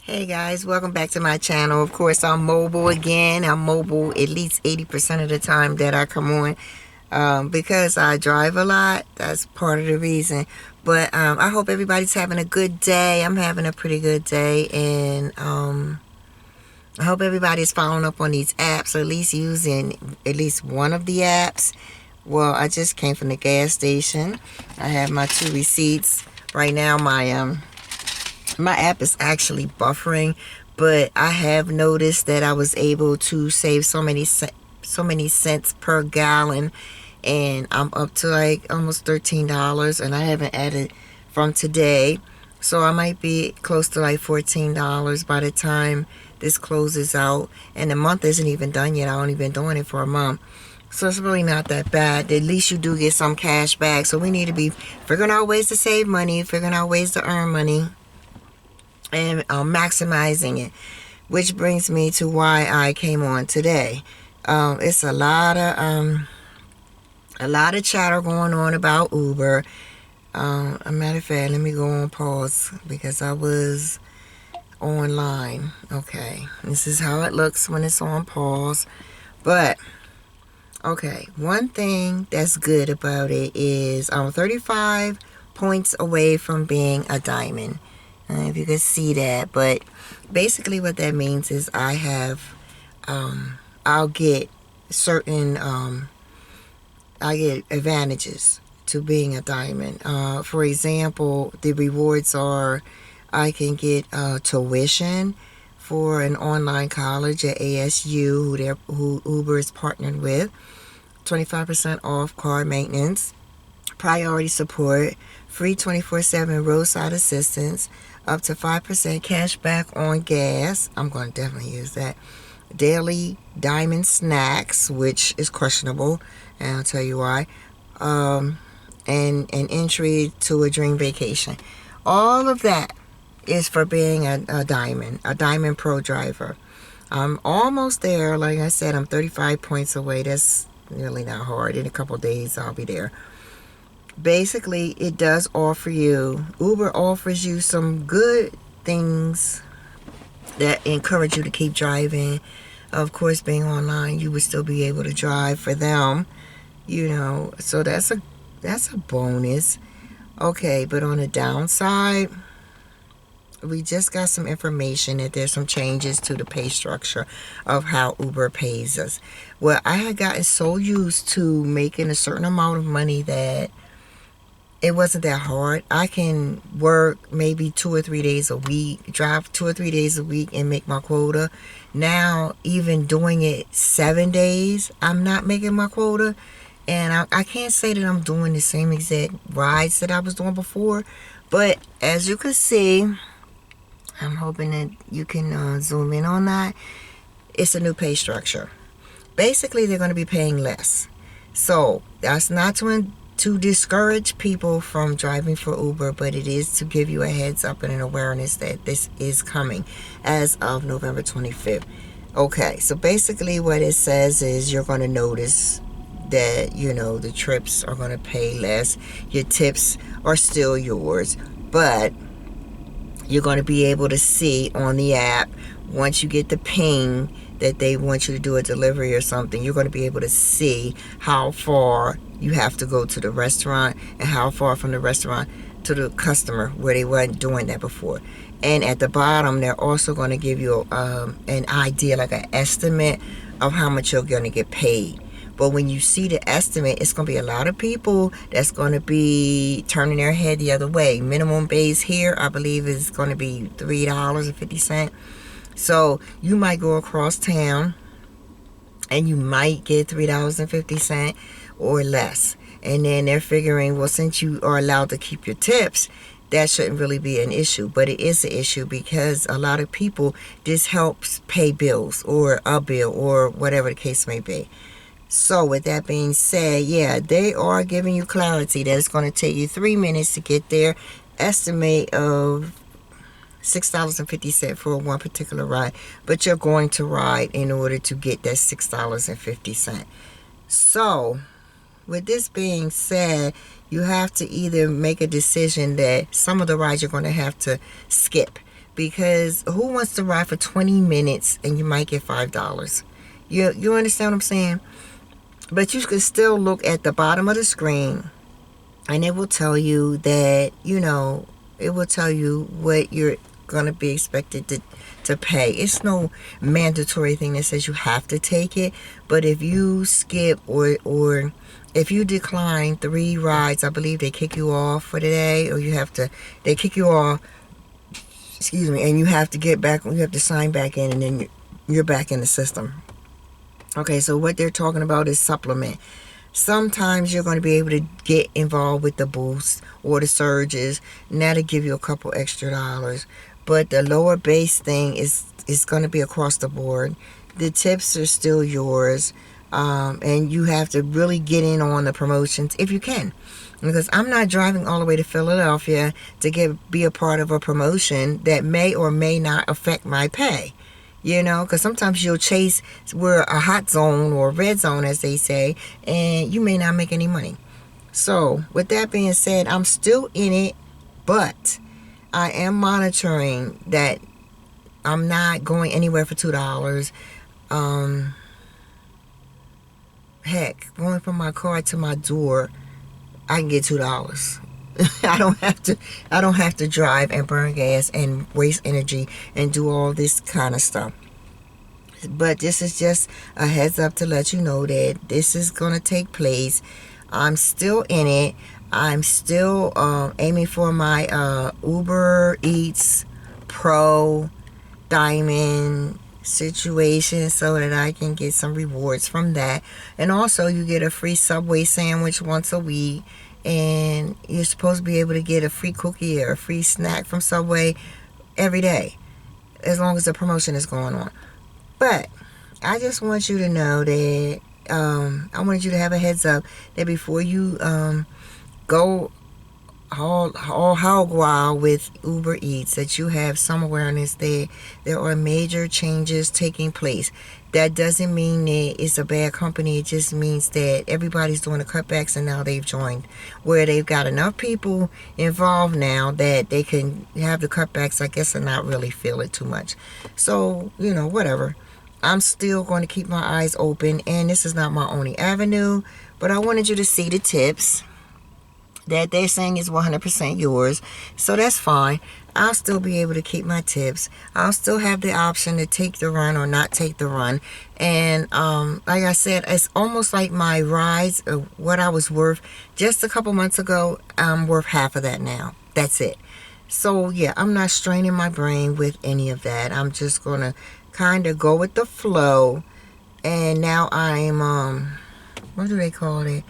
Hey guys, welcome back to my channel. Of course, I'm mobile again. I'm mobile at least 80% of the time that I come on, because I drive a lot. That's part of the reason. But I hope everybody's having a good day. I'm having a pretty good day, and I hope everybody's following up on these apps, or at least using at least one of the apps. Well, I just came from the gas station. I have my 2 receipts. Right now, my app is actually buffering, but I have noticed that I was able to save so many cents per gallon, and I'm up to like almost $13, and I haven't added from today, so I might be close to like $14 by the time this closes out, and the month isn't even done yet. I've only been doing it for a month. So it's really not that bad. At least you do get some cash back. So we need to be figuring out ways to save money, figuring out ways to earn money, and maximizing it, which brings me to why I came on today. It's a lot of chatter going on about Uber. A matter of fact, let me go on pause because I was online. Okay, this is how it looks when it's on pause. But okay, one thing that's good about it is I'm 35 points away from being a diamond. If you can see that, but basically what that means is I'll get certain, I get advantages to being a diamond. For example, the rewards are I can get tuition for an online college at ASU who Uber is partnered with, 25% off car maintenance, priority support, free 24/7 roadside assistance, up to 5% cash back on gas. I'm going to definitely use that. Daily diamond snacks, which is questionable, and I'll tell you why. And an entry to a dream vacation. All of that is for being a diamond pro driver. I'm almost there. Like I said, I'm 35 points away. That's really not hard. In a couple days, I'll be there. Basically, it does offer you, Uber offers you some good things that encourage you to keep driving. Of course, being online, you would still be able to drive for them, so that's a bonus. Okay, but on the downside, we just got some information that there's some changes to the pay structure of how Uber pays us. Well, I had gotten so used to making a certain amount of money that it wasn't that hard. I can work maybe 2 or 3 days a week, drive 2 or 3 days a week and make my quota. Now, even doing it 7 days, I'm not making my quota. And I can't say that I'm doing the same exact rides that I was doing before. But as you can see, I'm hoping that you can zoom in on that. It's a new pay structure. Basically, they're going to be paying less. So that's not to discourage people from driving for Uber, but it is to give you a heads up and an awareness that this is coming as of November 25th. Okay, so basically what it says is you're going to notice that, the trips are going to pay less. Your tips are still yours, but you're going to be able to see on the app, once you get the ping that they want you to do a delivery or something, you're going to be able to see how far you have to go to the restaurant and how far from the restaurant to the customer, where they weren't doing that before. And at the bottom, they're also going to give you an idea, like an estimate of how much you're going to get paid. But when you see the estimate, it's going to be a lot of people that's going to be turning their head the other way. Minimum base here, I believe, is going to be $3.50. So you might go across town and you might get $3.50 or less. And then they're figuring, well, since you are allowed to keep your tips, that shouldn't really be an issue. But it is an issue because a lot of people, this helps pay bills or a bill or whatever the case may be. So with that being said, yeah, they are giving you clarity that it's going to take you 3 minutes to get there. Estimate of $6.50 for one particular ride, but you're going to ride in order to get that $6.50. So with this being said, you have to either make a decision that some of the rides you're going to have to skip Because who wants to ride for 20 minutes and you might get $5? You understand what I'm saying? But you can still look at the bottom of the screen, and it will tell you that, it will tell you what you're going to be expected to pay. It's no mandatory thing that says you have to take it. But if you skip or if you decline 3 rides, I believe they kick you off for the day, or they kick you off, excuse me, and you have to sign back in, and then you're back in the system. Okay, so what they're talking about is supplement. Sometimes you're going to be able to get involved with the boosts or the surges, and that'll give you a couple extra dollars. But the lower base thing is going to be across the board. The tips are still yours, and you have to really get in on the promotions if you can. Because I'm not driving all the way to Philadelphia to be a part of a promotion that may or may not affect my pay. Because sometimes you'll chase where a hot zone or red zone, as they say, and you may not make any money. So, with that being said, I'm still in it, but I am monitoring that I'm not going anywhere for $2. Heck, going from my car to my door, I can get $2. I don't have to drive and burn gas and waste energy and do all this kind of stuff. But this is just a heads up to let you know that this is going to take place. I'm still in it. I'm still aiming for my Uber Eats Pro Diamond situation so that I can get some rewards from that. And also, you get a free Subway sandwich once a week. And you're supposed to be able to get a free cookie or a free snack from Subway every day, as long as the promotion is going on. But I just want you to know that I wanted you to have a heads up that before you go all hog wild with Uber Eats, that you have some awareness that there are major changes taking place. That doesn't mean that it's a bad company. It just means that everybody's doing the cutbacks, and now they've joined, where they've got enough people involved now that they can have the cutbacks, I guess, and not really feel it too much. So, whatever. I'm still going to keep my eyes open, and this is not my only avenue, but I wanted you to see the tips that they're saying is 100% yours. So that's fine. I'll still be able to keep my tips. I'll still have the option to take the run or not take the run. And like I said, it's almost like my rides, what I was worth just a couple months ago, I'm worth half of that now. That's it. So yeah, I'm not straining my brain with any of that. I'm just going to kind of go with the flow. And now I'm, what do they call it?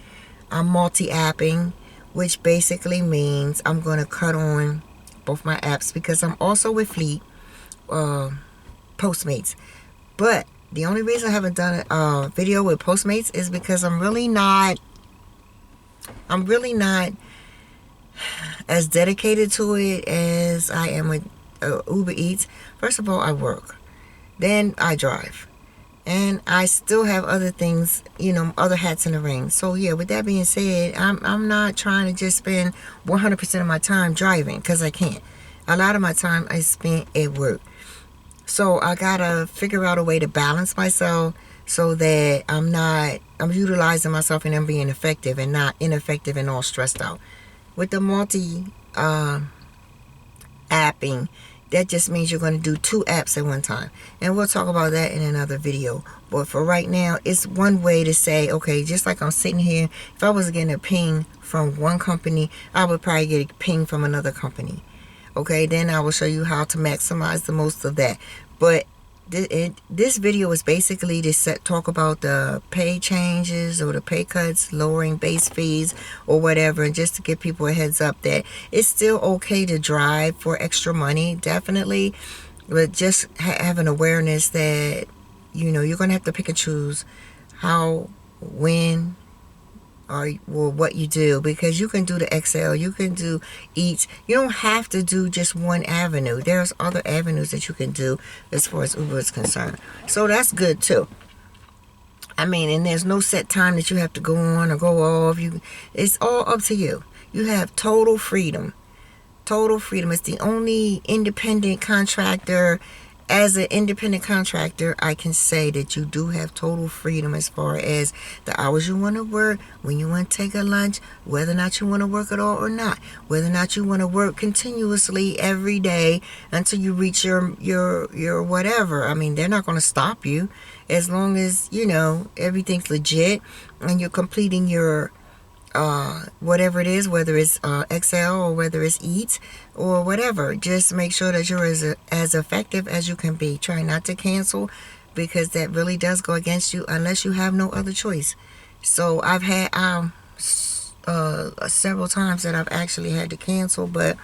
I'm multi-apping, which basically means I'm going to cut on both my apps, because I'm also with Fleet, Postmates. But the only reason I haven't done a video with Postmates is because I'm really not as dedicated to it as I am with Uber Eats. First of all, I work. Then I drive. And I still have other things, other hats in the ring. So yeah, with that being said, I'm not trying to just spend 100% of my time driving, because I can't. A lot of my time I spend at work. So I gotta figure out a way to balance myself so that I'm utilizing myself and I'm being effective and not ineffective and all stressed out. With the apping, that just means you're going to do 2 apps at one time. And we'll talk about that in another video. But for right now, it's one way to say, okay, just like I'm sitting here, if I was getting a ping from one company, I would probably get a ping from another company. Okay, then I will show you how to maximize the most of that. But this video is basically to talk about the pay changes or the pay cuts, lowering base fees or whatever, and just to give people a heads up that it's still okay to drive for extra money, definitely, but just have an awareness that you're gonna have to pick and choose how, when, or what you do, because you can do the XL, you can do Eats. You don't have to do just one avenue. There's other avenues that you can do as far as Uber is concerned. So that's good too. I mean, and there's no set time that you have to go on or go off. It's all up to you. You have total freedom Total freedom. It's the only independent contractor. As an independent contractor, I can say that you do have total freedom as far as the hours you want to work, when you want to take a lunch, whether or not you want to work at all or not, whether or not you want to work continuously every day until you reach your whatever. I mean, they're not going to stop you as long as, everything's legit and you're completing your whatever it is, whether it's Excel or whether it's Eats or whatever. Just make sure that you're as effective as you can be. Try not to cancel, because that really does go against you unless you have no other choice. So I've had several times that I've actually had to cancel, but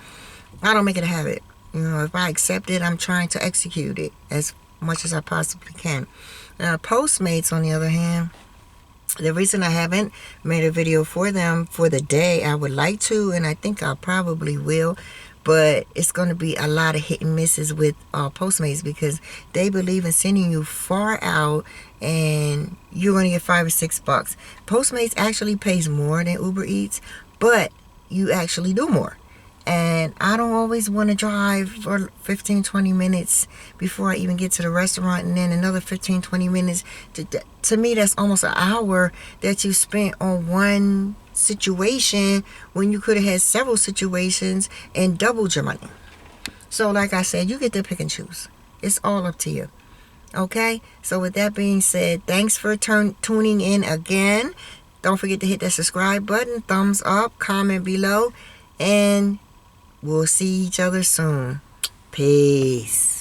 I don't make it a habit. If I accept it, I'm trying to execute it as much as I possibly can. Postmates, on the other hand, the reason I haven't made a video for them for the day, I would like to, and I think I probably will, but it's going to be a lot of hit and misses with Postmates, because they believe in sending you far out and you're going to get $5 or $6. Postmates actually pays more than Uber Eats, but you actually do more. And I don't always want to drive for 15-20 minutes before I even get to the restaurant, and then another 15-20 minutes. To me, that's almost an hour that you spent on one situation when you could have had several situations and doubled your money. So like I said, you get to pick and choose. It's all up to you. Okay? So with that being said, thanks for tuning in again. Don't forget to hit that subscribe button, thumbs up, comment below, and we'll see each other soon. Peace.